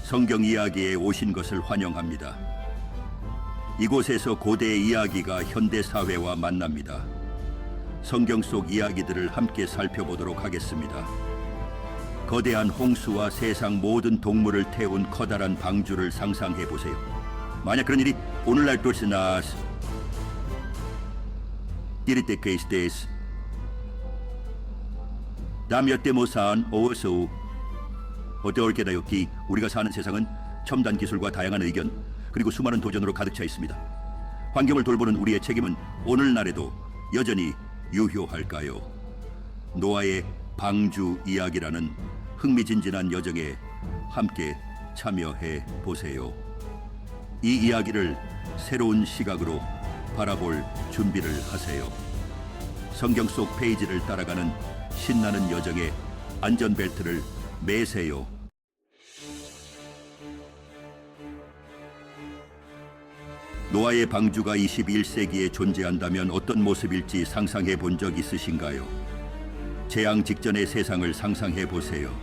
성경 이야기에 오신 것을 환영합니다. 이곳에서 고대 이야기가 현대 사회와 만납니다. 성경 속 이야기들을 함께 살펴보도록 하겠습니다. 거대한 홍수와 세상 모든 동물을 태운 커다란 방주를 상상해 보세요. 만약 그런 일이 오늘날 그렇으나 이리때 케이스데스 남여때모산 오어소 어때올게다였기 우리가 사는 세상은 첨단 기술과 다양한 의견 그리고 수많은 도전으로 가득 차 있습니다. 환경을 돌보는 우리의 책임은 오늘날에도 여전히 유효할까요? 노아의 방주 이야기라는 흥미진진한 여정에 함께 참여해 보세요. 이 이야기를 새로운 시각으로 바라볼 준비를 하세요. 성경 속 페이지를 따라가는 신나는 여정에 안전벨트를 매세요. 노아의 방주가 21세기에 존재한다면 어떤 모습일지 상상해 본 적 있으신가요? 재앙 직전의 세상을 상상해 보세요.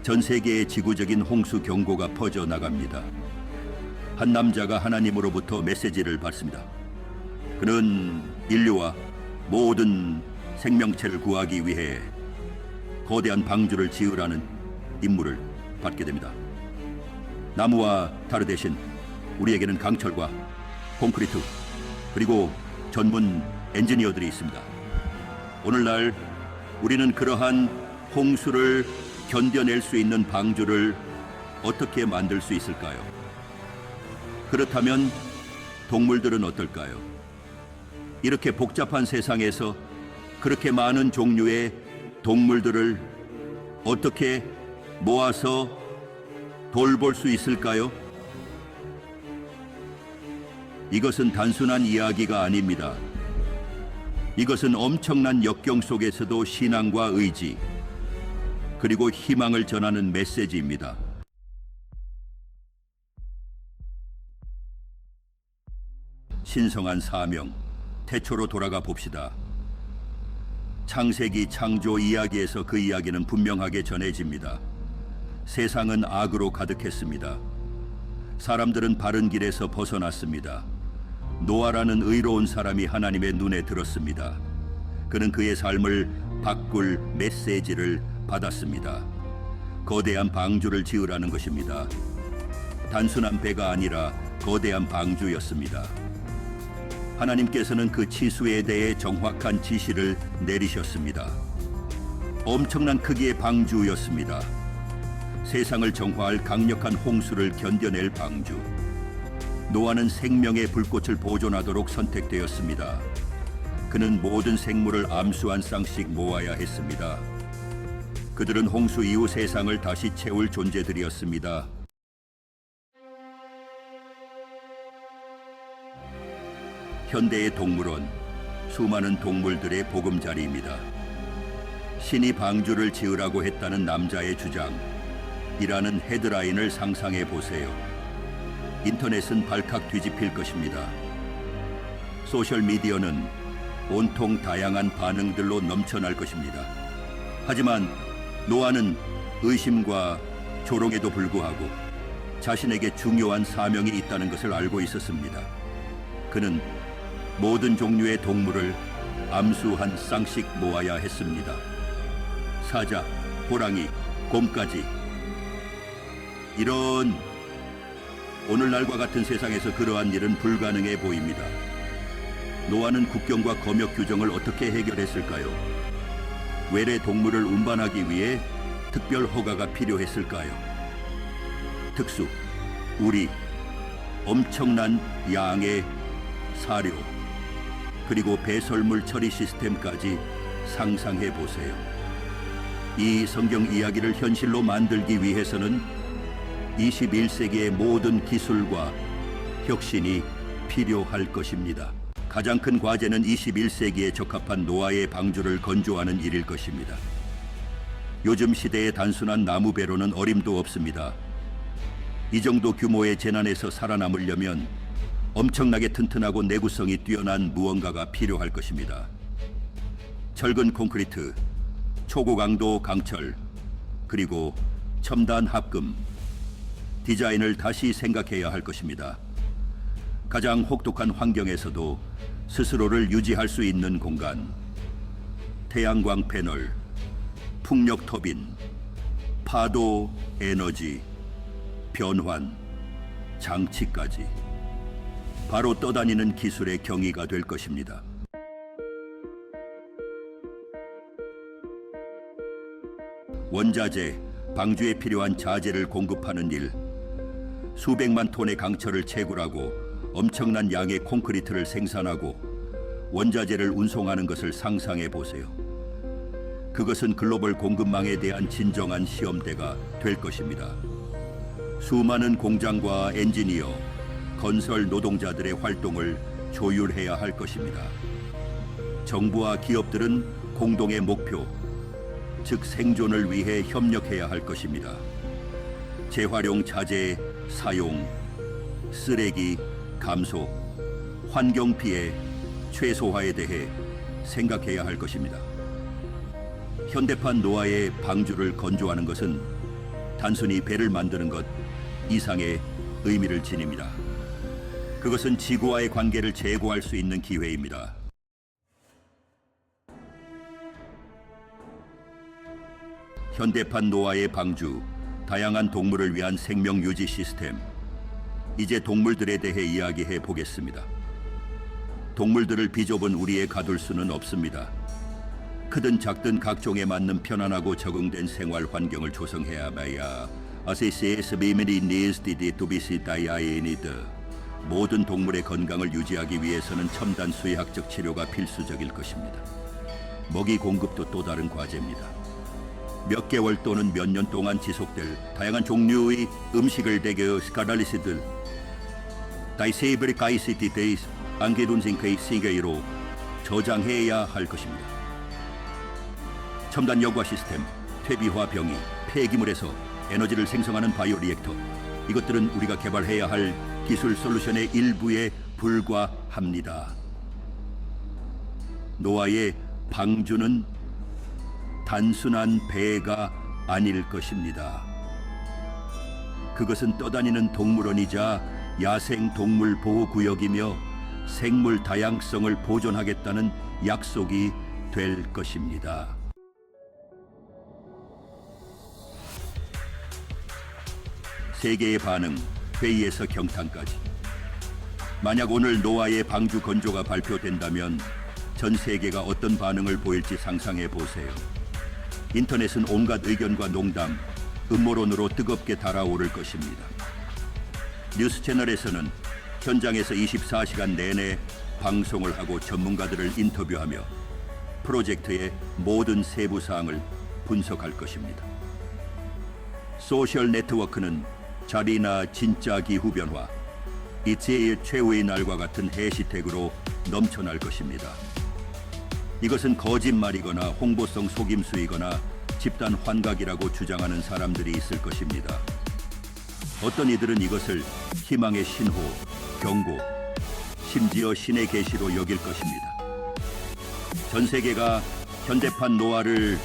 전 세계에 지구적인 홍수 경고가 퍼져나갑니다. 한 남자가 하나님으로부터 메시지를 받습니다. 그는 인류와 모든 생명체를 구하기 위해 거대한 방주를 지으라는 임무를 받게 됩니다. 나무와 다르 대신 우리에게는 강철과 콘크리트 그리고 전문 엔지니어들이 있습니다. 오늘날 우리는 그러한 홍수를 견뎌낼 수 있는 방주를 어떻게 만들 수 있을까요? 그렇다면 동물들은 어떨까요? 이렇게 복잡한 세상에서 그렇게 많은 종류의 동물들을 어떻게 모아서 돌볼 수 있을까요? 이것은 단순한 이야기가 아닙니다. 이것은 엄청난 역경 속에서도 신앙과 의지, 그리고 희망을 전하는 메시지입니다. 신성한 사명, 태초로 돌아가 봅시다. 창세기 창조 이야기에서 그 이야기는 분명하게 전해집니다. 세상은 악으로 가득했습니다. 사람들은 바른 길에서 벗어났습니다. 노아라는 의로운 사람이 하나님의 눈에 들었습니다. 그는 그의 삶을 바꿀 메시지를 받았습니다. 거대한 방주를 지으라는 것입니다. 단순한 배가 아니라 거대한 방주였습니다. 하나님께서는 그 치수에 대해 정확한 지시를 내리셨습니다. 엄청난 크기의 방주였습니다. 세상을 정화할 강력한 홍수를 견뎌낼 방주. 노아는 생명의 불꽃을 보존하도록 선택되었습니다. 그는 모든 생물을 암수한 쌍씩 모아야 했습니다. 그들은 홍수 이후 세상을 다시 채울 존재들이었습니다. 현대의 동물원, 수많은 동물들의 보금자리입니다. 신이 방주를 지으라고 했다는 남자의 주장이라는 헤드라인을 상상해 보세요. 인터넷은 발칵 뒤집힐 것입니다. 소셜미디어는 온통 다양한 반응들로 넘쳐날 것입니다. 하지만 노아는 의심과 조롱에도 불구하고 자신에게 중요한 사명이 있다는 것을 알고 있었습니다. 그는 모든 종류의 동물을 암수 한 쌍씩 모아야 했습니다. 사자, 호랑이, 곰까지. 이런 오늘날과 같은 세상에서 그러한 일은 불가능해 보입니다. 노아는 국경과 검역 규정을 어떻게 해결했을까요? 외래 동물을 운반하기 위해 특별 허가가 필요했을까요? 특수, 우리, 엄청난 양의 사료, 그리고 배설물 처리 시스템까지 상상해 보세요. 이 성경 이야기를 현실로 만들기 위해서는 21세기의 모든 기술과 혁신이 필요할 것입니다. 가장 큰 과제는 21세기에 적합한 노아의 방주를 건조하는 일일 것입니다. 요즘 시대의 단순한 나무배로는 어림도 없습니다. 이 정도 규모의 재난에서 살아남으려면 엄청나게 튼튼하고 내구성이 뛰어난 무언가가 필요할 것입니다. 철근 콘크리트, 초고강도 강철, 그리고 첨단 합금, 디자인을 다시 생각해야 할 것입니다. 가장 혹독한 환경에서도 스스로를 유지할 수 있는 공간, 태양광 패널, 풍력 터빈, 파도 에너지, 변환, 장치까지 바로 떠다니는 기술의 경이가 될 것입니다. 원자재, 방주에 필요한 자재를 공급하는 일, 수백만 톤의 강철을 채굴하고 엄청난 양의 콘크리트를 생산하고 원자재를 운송하는 것을 상상해 보세요. 그것은 글로벌 공급망에 대한 진정한 시험대가 될 것입니다. 수많은 공장과 엔지니어, 건설 노동자들의 활동을 조율해야 할 것입니다. 정부와 기업들은 공동의 목표, 즉 생존을 위해 협력해야 할 것입니다. 재활용 자재 사용, 쓰레기 감소, 환경 피해 최소화에 대해 생각해야 할 것입니다. 현대판 노아의 방주를 건조하는 것은 단순히 배를 만드는 것 이상의 의미를 지닙니다. 그것은 지구와의 관계를 재고할 수 있는 기회입니다. 현대판 노아의 방주, 다양한 동물을 위한 생명 유지 시스템. 이제 동물들에 대해 이야기해 보겠습니다. 동물들을 비좁은 우리에 가둘 수는 없습니다. 크든 작든 각종에 맞는 편안하고 적응된 생활 환경을 조성해야만야 모든 동물의 건강을 유지하기 위해서는 첨단 수의학적 치료가 필수적일 것입니다. 먹이 공급도 또 다른 과제입니다. 몇 개월 또는 몇 년 동안 지속될 다양한 종류의 음식을 대겨 스카달리시들 다이세이브리카이시티데이스 안게둔싱크의 시계로 저장해야 할 것입니다. 첨단 여과 시스템, 퇴비화 병이, 폐기물에서 에너지를 생성하는 바이오 리액터, 이것들은 우리가 개발해야 할 기술 솔루션의 일부에 불과합니다. 노아의 방주는 단순한 배가 아닐 것입니다. 그것은 떠다니는 동물원이자 야생 동물 보호 구역이며 생물 다양성을 보존하겠다는 약속이 될 것입니다. 세계의 반응, 회의에서 경탄까지. 만약 오늘 노아의 방주 건조가 발표된다면 전 세계가 어떤 반응을 보일지 상상해 보세요. 인터넷은 온갖 의견과 농담, 음모론으로 뜨겁게 달아오를 것입니다. 뉴스 채널에서는 현장에서 24시간 내내 방송을 하고 전문가들을 인터뷰하며 프로젝트의 모든 세부 사항을 분석할 것입니다. 소셜 네트워크는 자리나 진짜 기후변화, 이제의 최후의 날과 같은 해시태그로 넘쳐날 것입니다. 이것은 거짓말이거나 홍보성 속임수이거나 집단 환각이라고 주장하는 사람들이 있을 것입니다. 어떤 이들은 이것을 희망의 신호, 경고, 심지어 신의 계시로 여길 것입니다. 전 세계가 현대판 노아를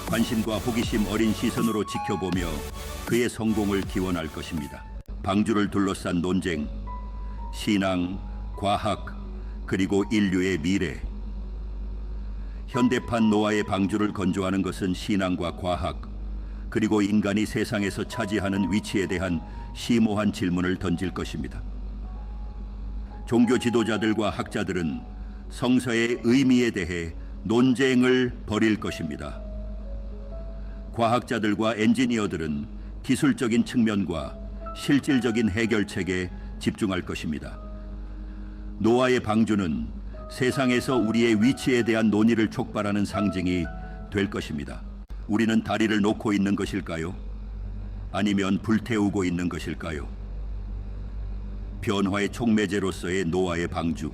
관심과 호기심 어린 시선으로 지켜보며 그의 성공을 기원할 것입니다. 방주를 둘러싼 논쟁, 신앙, 과학, 그리고 인류의 미래. 현대판 노아의 방주를 건조하는 것은 신앙과 과학, 그리고 인간이 세상에서 차지하는 위치에 대한 심오한 질문을 던질 것입니다. 종교 지도자들과 학자들은 성서의 의미에 대해 논쟁을 벌일 것입니다. 과학자들과 엔지니어들은 기술적인 측면과 실질적인 해결책에 집중할 것입니다. 노아의 방주는 세상에서 우리의 위치에 대한 논의를 촉발하는 상징이 될 것입니다. 우리는 다리를 놓고 있는 것일까요? 아니면 불태우고 있는 것일까요? 변화의 촉매제로서의 노아의 방주.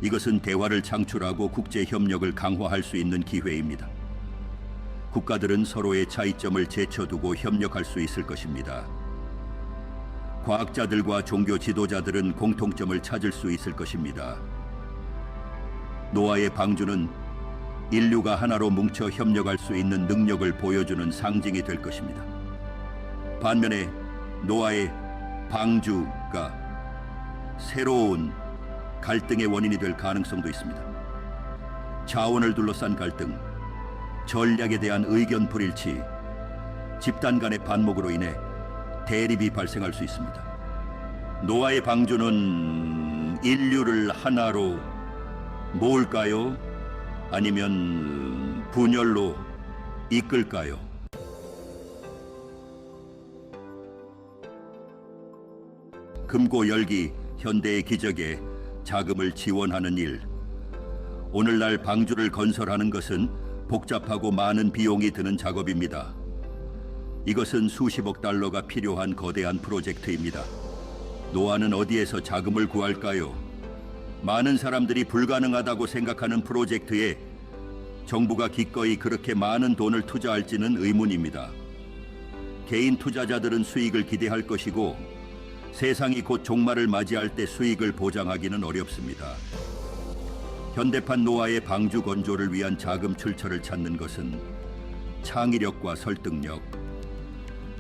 이것은 대화를 창출하고 국제 협력을 강화할 수 있는 기회입니다. 국가들은 서로의 차이점을 제쳐두고 협력할 수 있을 것입니다. 과학자들과 종교 지도자들은 공통점을 찾을 수 있을 것입니다. 노아의 방주는 인류가 하나로 뭉쳐 협력할 수 있는 능력을 보여주는 상징이 될 것입니다. 반면에 노아의 방주가 새로운 갈등의 원인이 될 가능성도 있습니다. 자원을 둘러싼 갈등, 전략에 대한 의견 불일치, 집단 간의 반목으로 인해 대립이 발생할 수 있습니다. 노아의 방주는 인류를 하나로 모을까요? 아니면 분열로 이끌까요? 금고 열기, 현대의 기적에 자금을 지원하는 일. 오늘날 방주를 건설하는 것은 복잡하고 많은 비용이 드는 작업입니다. 이것은 수십억 달러가 필요한 거대한 프로젝트입니다. 노아는 어디에서 자금을 구할까요? 많은 사람들이 불가능하다고 생각하는 프로젝트에 정부가 기꺼이 그렇게 많은 돈을 투자할지는 의문입니다. 개인 투자자들은 수익을 기대할 것이고 세상이 곧 종말을 맞이할 때 수익을 보장하기는 어렵습니다. 현대판 노아의 방주 건조를 위한 자금 출처를 찾는 것은 창의력과 설득력,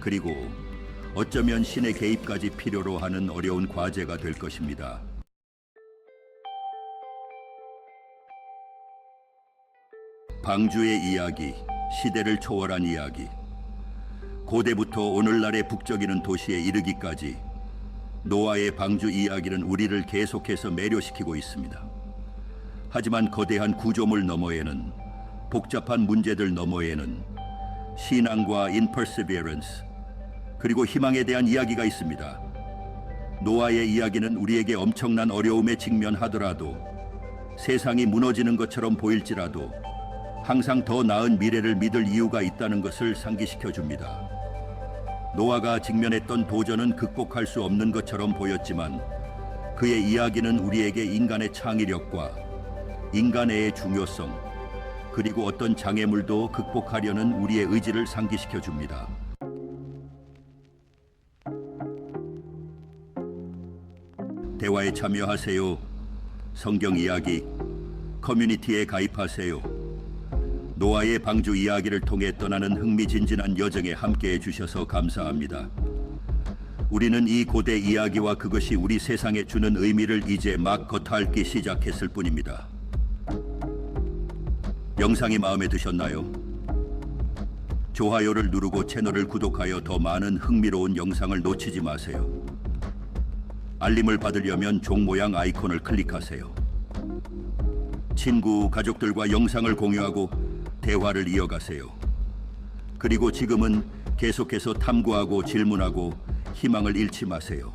그리고 어쩌면 신의 개입까지 필요로 하는 어려운 과제가 될 것입니다. 방주의 이야기, 시대를 초월한 이야기. 고대부터 오늘날의 북적이는 도시에 이르기까지 노아의 방주 이야기는 우리를 계속해서 매료시키고 있습니다. 하지만 거대한 구조물 너머에는, 복잡한 문제들 너머에는 신앙과 perseverance, 그리고 희망에 대한 이야기가 있습니다. 노아의 이야기는 우리에게 엄청난 어려움에 직면하더라도, 세상이 무너지는 것처럼 보일지라도 항상 더 나은 미래를 믿을 이유가 있다는 것을 상기시켜 줍니다. 노아가 직면했던 도전은 극복할 수 없는 것처럼 보였지만 그의 이야기는 우리에게 인간의 창의력과 인간애의 중요성, 그리고 어떤 장애물도 극복하려는 우리의 의지를 상기시켜 줍니다. 대화에 참여하세요. 성경 이야기 커뮤니티에 가입하세요. 노아의 방주 이야기를 통해 떠나는 흥미진진한 여정에 함께해 주셔서 감사합니다. 우리는 이 고대 이야기와 그것이 우리 세상에 주는 의미를 이제 막 겉핥기 시작했을 뿐입니다. 영상이 마음에 드셨나요? 좋아요를 누르고 채널을 구독하여 더 많은 흥미로운 영상을 놓치지 마세요. 알림을 받으려면 종 모양 아이콘을 클릭하세요. 친구, 가족들과 영상을 공유하고 대화를 이어가세요. 그리고 지금은 계속해서 탐구하고 질문하고 희망을 잃지 마세요.